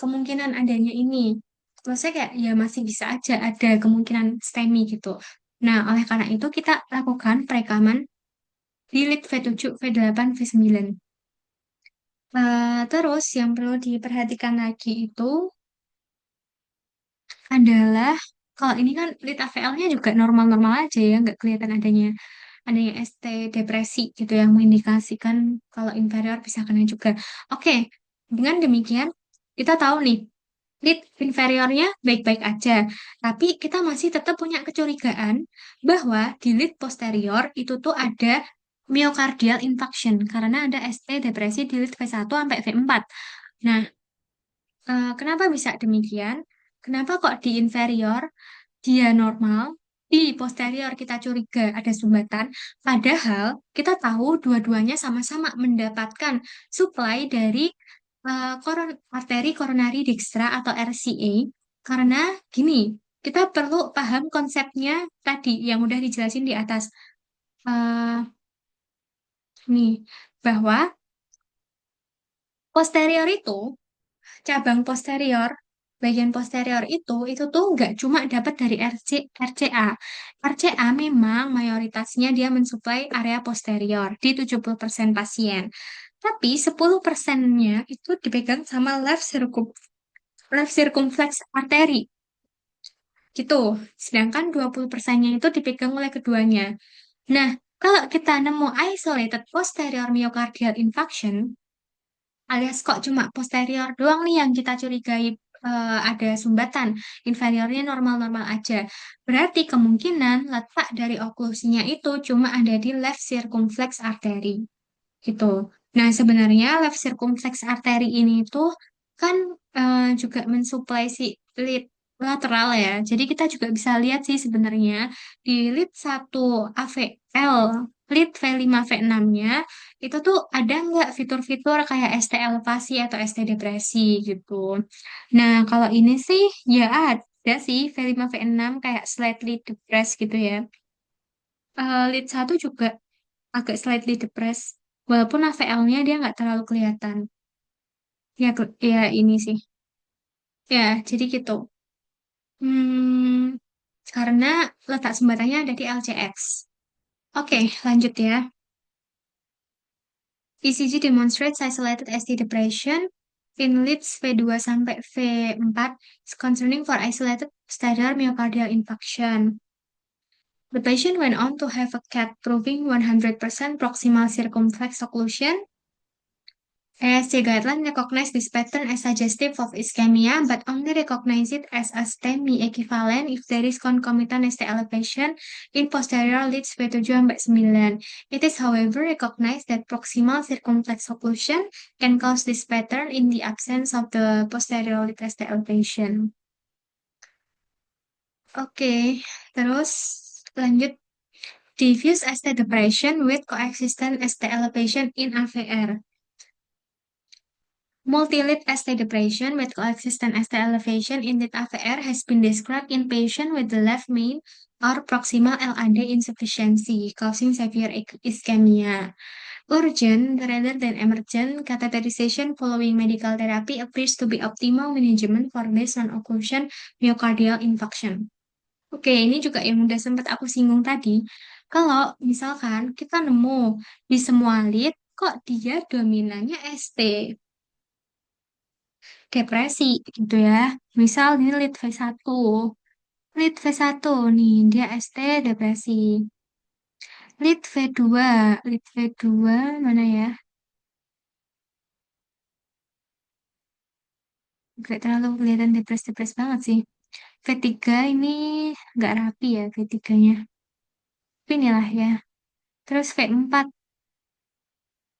[SPEAKER 1] kemungkinan adanya ini. Maksudnya kayak ya masih bisa aja ada kemungkinan STEMI gitu. Nah, oleh karena itu kita lakukan perekaman di lead V7, V8, V9. Terus yang perlu diperhatikan lagi itu adalah kalau ini kan lead AVL-nya juga normal-normal aja ya, nggak kelihatan adanya ST depresi gitu yang mengindikasikan kalau inferior bisa kena juga. Oke, dengan demikian kita tahu nih lead inferiornya baik-baik aja, tapi kita masih tetap punya kecurigaan bahwa di lead posterior itu tuh ada myocardial infarction karena ada ST depresi di lead V1 sampai V4. Nah, kenapa bisa demikian? Kenapa kok di inferior dia normal, di posterior kita curiga ada sumbatan, padahal kita tahu dua-duanya sama-sama mendapatkan supply dari arteri coronary dextra atau RCA, karena gini, kita perlu paham konsepnya tadi yang udah dijelasin di atas. Eh, nih, bahwa posterior itu cabang posterior, bagian posterior itu tuh nggak cuma dapat dari RCA. RCA memang mayoritasnya dia mensuplai area posterior di 70% pasien. Tapi 10%-nya itu dipegang sama left circumflex artery gitu. Sedangkan 20%-nya itu dipegang oleh keduanya. Nah, kalau kita nemu isolated posterior myocardial infarction, alias kok cuma posterior doang nih yang kita curigai ada sumbatan, inferiornya normal-normal aja. Berarti kemungkinan letak dari oklusinya itu cuma ada di left circumflex artery gitu. Nah, sebenarnya left circumflex artery ini tuh kan juga mensuplai si lead lateral ya. Jadi kita juga bisa lihat sih sebenarnya di lead 1 AVL, lead V5 V6-nya itu tuh ada nggak fitur-fitur kayak ST elevasi atau ST depresi gitu. Nah, kalau ini sih ya ada sih V5 V6 kayak slightly depressed gitu ya. Lead 1 juga agak slightly depressed. Walaupun AVL-nya dia nggak terlalu kelihatan. Ya, ya ini sih. Ya, jadi gitu. Hmm, karena letak sumbatannya ada di LCX. Oke, lanjut ya. ECG demonstrates isolated ST depression in leads V2 sampai V4 concerning for isolated posterior myocardial infarction. The patient went on to have a CAT proving 100% proximal circumflex occlusion. ASC guideline recognize this pattern as suggestive of ischemia, but only recognize it as a STEMI equivalent if there is concomitant ST elevation in posterior leads V7-9. It is, however, recognized that proximal circumflex occlusion can cause this pattern in the absence of the posterior lead ST elevation. Oke, terus lanjut. Diffuse ST depression with coexistent ST elevation in AVR. Multi-lead ST depression with coexistent ST elevation in the AVR has been described in patients with the left main or proximal LAD insufficiency, causing severe ischemia. Urgent rather than emergent catheterization following medical therapy appears to be optimal management for this non-occlusion myocardial infarction. Oke, ini juga yang udah sempat aku singgung tadi. Kalau misalkan kita nemu di semua lead, kok dia dominannya ST depresi gitu ya. Misal ini lead V1. Lead V1 nih, dia ST depresi. Lead V2, lead V2 mana ya? Gak terlalu kelihatan depres-depres banget sih. V3 ini nggak rapi ya V3-nya. Tapi inilah ya. Terus V4.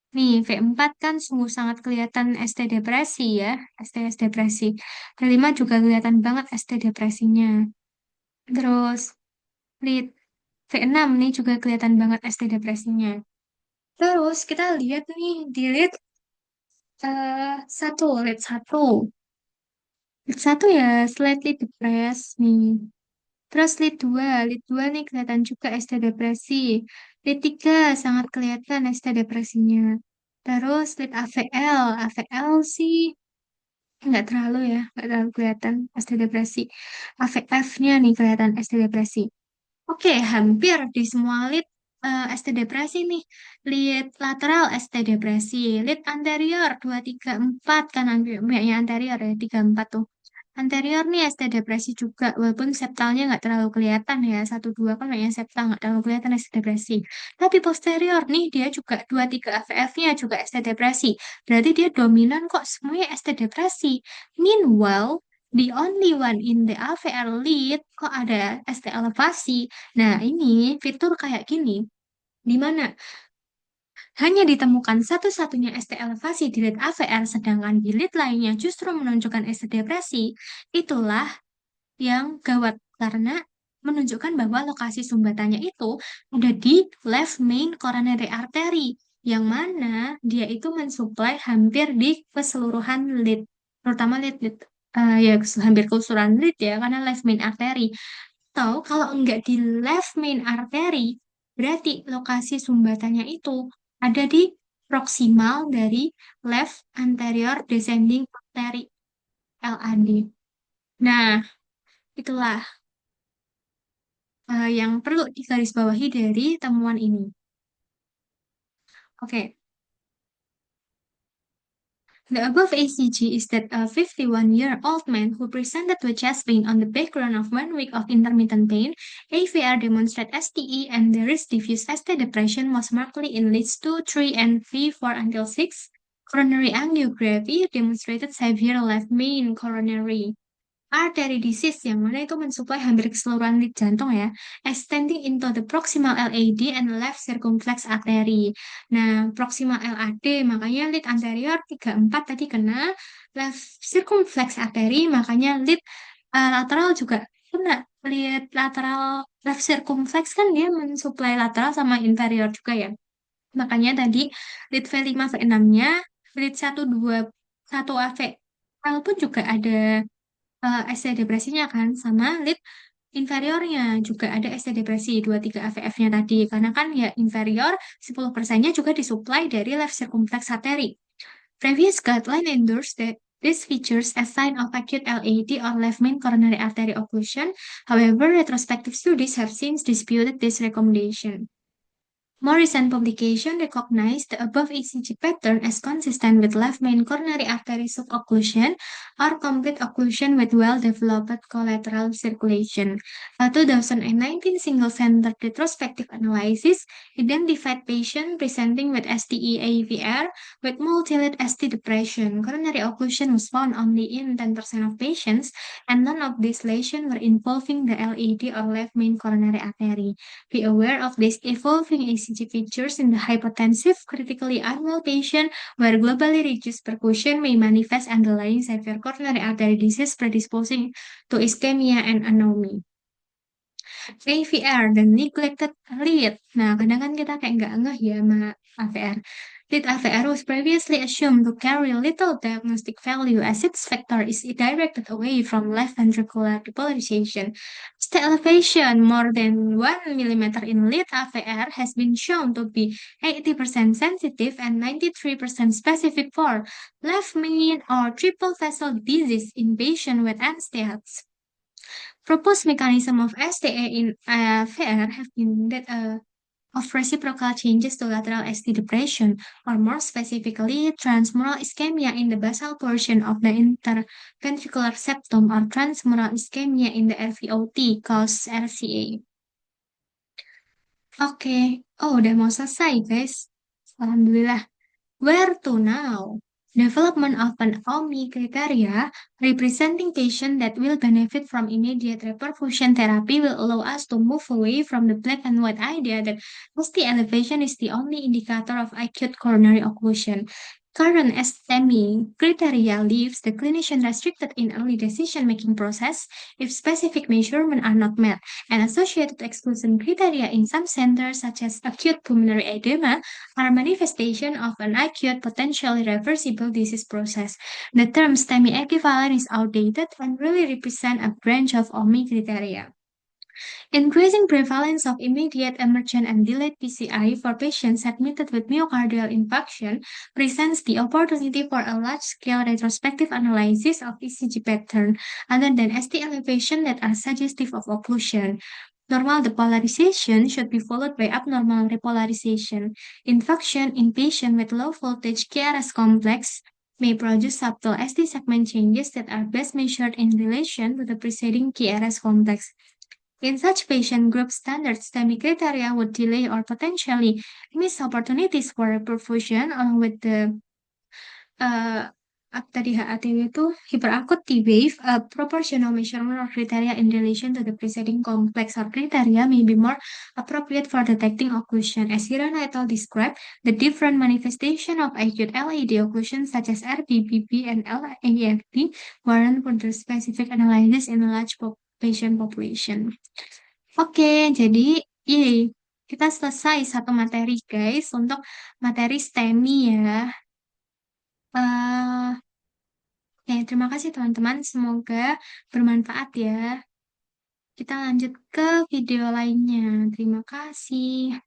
[SPEAKER 1] Nih, V4 kan sungguh sangat kelihatan ST depresi ya. STS depresi. V5 juga kelihatan banget ST depresinya. Terus lead V6 nih juga kelihatan banget ST depresinya. Terus kita lihat nih di lead satu, lead satu. Lead satu ya slightly depressed nih. Terus lead 2 nih kelihatan juga ST depresi. Lead 3 sangat kelihatan ST depresinya. Terus lead AVL, AVL sih nggak terlalu kelihatan ST depresi. AVF-nya nih kelihatan ST depresi. Oke, hampir di semua lead ST depresi nih. Lead lateral ST depresi, lead anterior 2 3 4 kan banyak anterior ya 3 4 tuh. Anterior nih ST depresi juga, walaupun septalnya nggak terlalu kelihatan ya, 1 2 kan banyak septal nggak terlalu kelihatan ST depresi. Tapi posterior nih dia juga 2 3 AVF-nya juga ST depresi. Berarti dia dominan kok semuanya ST depresi. Meanwhile, the only one in the AVR lead kok ada ST elevasi. Nah, ini fitur kayak gini, di mana hanya ditemukan satu-satunya ST elevasi di lead AVR, sedangkan di lead lainnya justru menunjukkan ST depresi. Itulah yang gawat, karena menunjukkan bahwa lokasi sumbatannya itu ada di left main coronary artery, yang mana dia itu mensuplai hampir di keseluruhan lead, terutama lead ya hampir keseluruhan lead ya, karena left main artery. Atau kalau enggak di left main artery, berarti lokasi sumbatannya itu ada di proksimal dari left anterior descending artery LAD. Nah, itulah yang perlu digarisbawahi dari temuan ini. Oke, the above ACG is that a 51-year-old man who presented with chest pain on the background of 1 week of intermittent pain, AVR demonstrate STE, and there is diffuse ST depression most markedly in leads 2, 3, and V4 until 6, Coronary angiography demonstrated severe left main coronary artery disease yang mana itu mensuplai hampir keseluruhan lead jantung ya, extending into the proximal LAD and left circumflex artery. Nah, proximal LAD makanya lead anterior 34 tadi kena, left circumflex artery makanya lead lateral juga kena. Lead lateral left circumflex kan dia mensuplai lateral sama inferior juga ya. Makanya tadi lead V5 V6-nya, lead 1 2 1 AV L pun juga ada ST depresinya kan, sama lead inferiornya juga ada ST depresi 23 AVF-nya tadi, karena kan ya inferior 10%-nya juga disuplai dari left circumflex artery. Previous guideline endorsed that this features a sign of acute LAD or left main coronary artery occlusion. However, retrospective studies have since disputed this recommendation. More recent publication recognize the above ECG pattern as consistent with left main coronary artery subocclusion or complete occlusion with well-developed collateral circulation. A 2019 single-center retrospective analysis identified patients presenting with STE-AVR with multi-lead ST depression. Coronary occlusion was found only in 10% of patients, and none of these lesions were involving the LAD or left main coronary artery. Be aware of these evolving ECG features in the hypotensive, critically unwell patient where globally reduced percussion may manifest underlying severe coronary artery disease predisposing to ischemia and anomie. AVR dan neglected lead. Nah, kadang kan kita kayak nggak ngeh ya sama AVR. Lead AVR was previously assumed to carry little diagnostic value as its vector is directed away from left ventricular depolarization. The elevation more than 1 millimeter in lead AVR has been shown to be 80% sensitive and 93% specific for left main or triple vessel disease in patients with NSTEATs. Proposed mechanism of STA in VR have been that of reciprocal changes to lateral ST depression, or more specifically, transmural ischemia in the basal portion of the interventricular septum, or transmural ischemia in the RVOT, cause RCA. Oke, oh udah mau selesai guys. Alhamdulillah. Where to now? Development of an OMI criteria representing patients that will benefit from immediate reperfusion therapy will allow us to move away from the black and white idea that ST elevation is the only indicator of acute coronary occlusion. Current STEMI criteria leaves the clinician restricted in early decision-making process if specific measurements are not met, and associated exclusion criteria in some centers such as acute pulmonary edema are manifestation of an acute, potentially reversible disease process. The term STEMI equivalent is outdated and really represent a branch of OMI criteria. Increasing prevalence of immediate, emergent, and delayed PCI for patients admitted with myocardial infarction presents the opportunity for a large-scale retrospective analysis of ECG pattern other than ST elevation that are suggestive of occlusion. Normal depolarization should be followed by abnormal repolarization. Infarction in patients with low voltage KRS complex may produce subtle ST segment changes that are best measured in relation to the preceding KRS complex. In such patient group, standard STEMI criteria would delay or potentially miss opportunities for reperfusion along with the apa tadi HATW itu hyperakute T-wave, proportional measurement or criteria in relation to the preceding complex or criteria may be more appropriate for detecting occlusion. As Hirana et al. Described, the different manifestation of acute LAD occlusion such as RBBP and LAFD warrant further specific analysis in a large patient population. Oke, jadi kita selesai satu materi guys untuk materi STEMI ya. Oke, terima kasih teman-teman. Semoga bermanfaat ya. Kita lanjut ke video lainnya. Terima kasih.